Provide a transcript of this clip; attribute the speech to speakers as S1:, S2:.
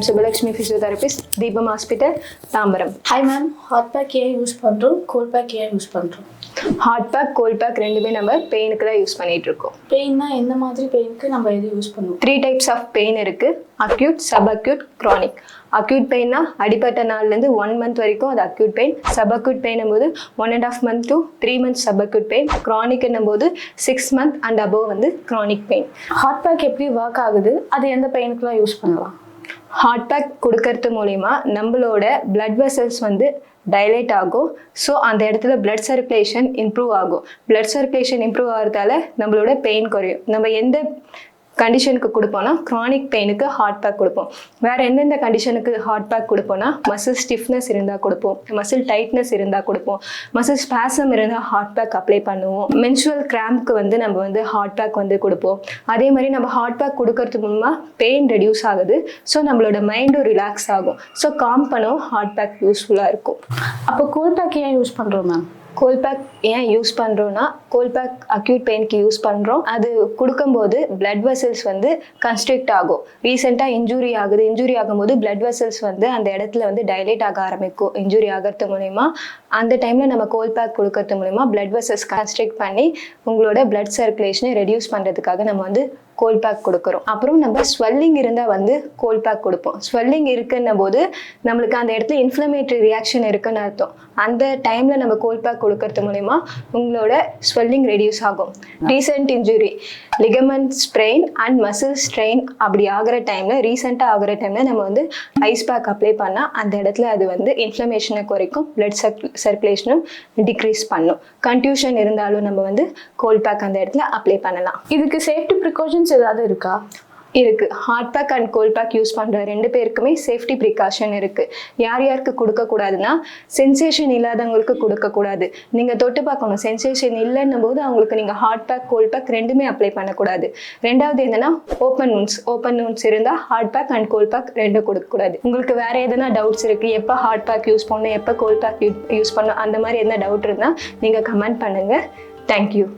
S1: am Subbalakshmi physiotherapist, Deepam Hospital, Tambaram.
S2: Hi ma'am, hot pack ஏன் use பண்றோம், cold pack ஏன் use பண்றோம்?
S1: Hot pack, cold pack ரெண்டுமே நம்ம பெயினுக்கு தான் யூஸ் பண்ணிட்டு இருக்கோம்.
S2: பெயின்னா எந்த மாதிரி பெயினுக்கு நம்ம எது யூஸ் பண்ணுவோம்?
S1: 3 types of pain இருக்கு. Acute, subacute, chronic. Acute painனா அடிபட்ட நாள்ல இருந்து 1 month வரைக்கும் அது acute pain. Subacute pain போது 1.5 month to 3 months subacute pain. Chronic போது 6 month and above வந்து chronic pain.
S2: ஹாட் பேக் எப்படி ஒர்க் ஆகுது, அது எந்த பெயினுக்குலாம் யூஸ் பண்ணலாம்?
S1: ஹாட் பேக் கொடுக்கறது மூலிமா நம்மளோட blood vessels வந்து டைலேட் ஆகும். ஸோ அந்த இடத்துல blood circulation இம்ப்ரூவ் ஆகும். blood circulation இம்ப்ரூவ் ஆகிறதால நம்மளோட பெயின் குறையும். நம்ம எந்த கண்டிஷனுக்கு கொடுப்போம்னா க்ரானிக் பெயினுக்கு ஹாட் பேக் கொடுப்போம். வேறு எந்தெந்த கண்டிஷனுக்கு ஹாட் பேக் கொடுப்போம்னா மசில் ஸ்டிஃப்னஸ் இருந்தால் கொடுப்போம், மசில் டைட்னஸ் இருந்தால் கொடுப்போம், மசில் ஸ்பாசம் இருந்தால் ஹாட் பேக் அப்ளை பண்ணுவோம், மென்சுரல் கிராம்ப்க்கு வந்து நம்ம வந்து ஹாட் பேக் வந்து கொடுப்போம். அதே மாதிரி நம்ம ஹாட் பேக் கொடுக்கறது மூலமாக பெயின் ரெடியூஸ் ஆகுது. ஸோ நம்மளோட மைண்டும் ரிலாக்ஸ் ஆகும். ஸோ காம் பண்ணவும் ஹாட் பேக் யூஸ்ஃபுல்லாக இருக்கும்.
S2: அப்போ கோல்ட் பேக் ஏன் யூஸ் பண்ணுறோம் மேம்?
S1: கோல்ட் பேக் ஏன் யூஸ் பண்ணுறோன்னா, கோல்ட் பேக் அக்யூட் பெயினுக்கு யூஸ் பண்ணுறோம். அது கொடுக்கும்போது பிளட் வெசல்ஸ் வந்து கன்ஸ்ட்ரிக்ட் ஆகும். ரீசெண்டாக இன்ஜுரி ஆகும்போது பிளட் வெசல்ஸ் வந்து அந்த இடத்துல வந்து டைலேட் ஆக ஆரம்பிக்கும். இன்ஜுரி ஆகிறது மூலயமா அந்த டைமில் நம்ம கோல்ட் பேக் கொடுக்கறது மூலயமா பிளட் வெசல்ஸ் கன்ஸ்ட்ரிக்ட் பண்ணி உங்களோட பிளட் சர்க்குலேஷனை ரெடியூஸ் பண்ணுறதுக்காக நம்ம வந்து கோல்ட் பேக் கொடுக்குறோம். அப்புறம் நம்ம ஸ்வெல்லிங் இருந்தால் வந்து கோல்ட் பேக் கொடுப்போம். ஸ்வெல்லிங் இருக்குன்ன போது நம்மளுக்கு அந்த இடத்துல இன்ஃப்ளமேட்டரி ரியாக்ஷன் இருக்குன்னு அர்த்தம். அந்த டைமில் நம்ம கோல்ட் பேக் கொடுக்கறது மூலயமா உங்களோட ஸ்வெல்லிங் ரெடியூஸ் ஆகும். Recent injury, ligament sprain and muscle strain அப்படி ரீசெண்டாக ஆகிற டைமில் நம்ம வந்து ஐஸ் பேக் அப்ளை பண்ணால் அந்த இடத்துல அது வந்து இன்ஃப்ளமேஷனை குறைக்கும், பிளட் சர்க்குலேஷனும் டிக்ரீஸ் பண்ணும். கன்ஃபியூஷன் இருந்தாலும் நம்ம வந்து கோல்ட் பேக் அந்த இடத்துல அப்ளை பண்ணலாம்.
S2: இதுக்கு சேஃப்டி ப்ரிகாஷன்ஸ் ஏதாவது இருக்கா?
S1: இருக்கு. Hot pack and cold pack use பண்ற 2 பேருக்குமே சேஃப்டி ப்ரிகாஷன் இருக்கு. யார் யாருக்கு கொடுக்க கூடாதுன்னா, சென்சேஷன் இல்லாதவங்களுக்கு கொடுக்க கூடாது. நீங்க தொட்டு பார்க்கணும். சென்சேஷன் இல்லைன்னும் போது அவங்களுக்கு நீங்க ஹாட் பேக் கோல்ட் பேக் ரெண்டுமே அப்ளை பண்ணக்கூடாது. ரெண்டாவது என்னன்னா, ஓப்பன் நூன்ஸ் இருந்தா hot pack and cold pack ரெண்டும் கொடுக்க கூடாது. உங்களுக்கு வேற எதனா டவுட்ஸ் இருக்கு, எப்போ ஹாட் பேக் யூஸ் பண்ணணும், எப்போ கோல்ட் பேக் யூஸ் பண்ணணும், அந்த மாதிரி எதனா டவுட் இருந்தா நீங்க கமெண்ட் பண்ணுங்க. தேங்க்யூ.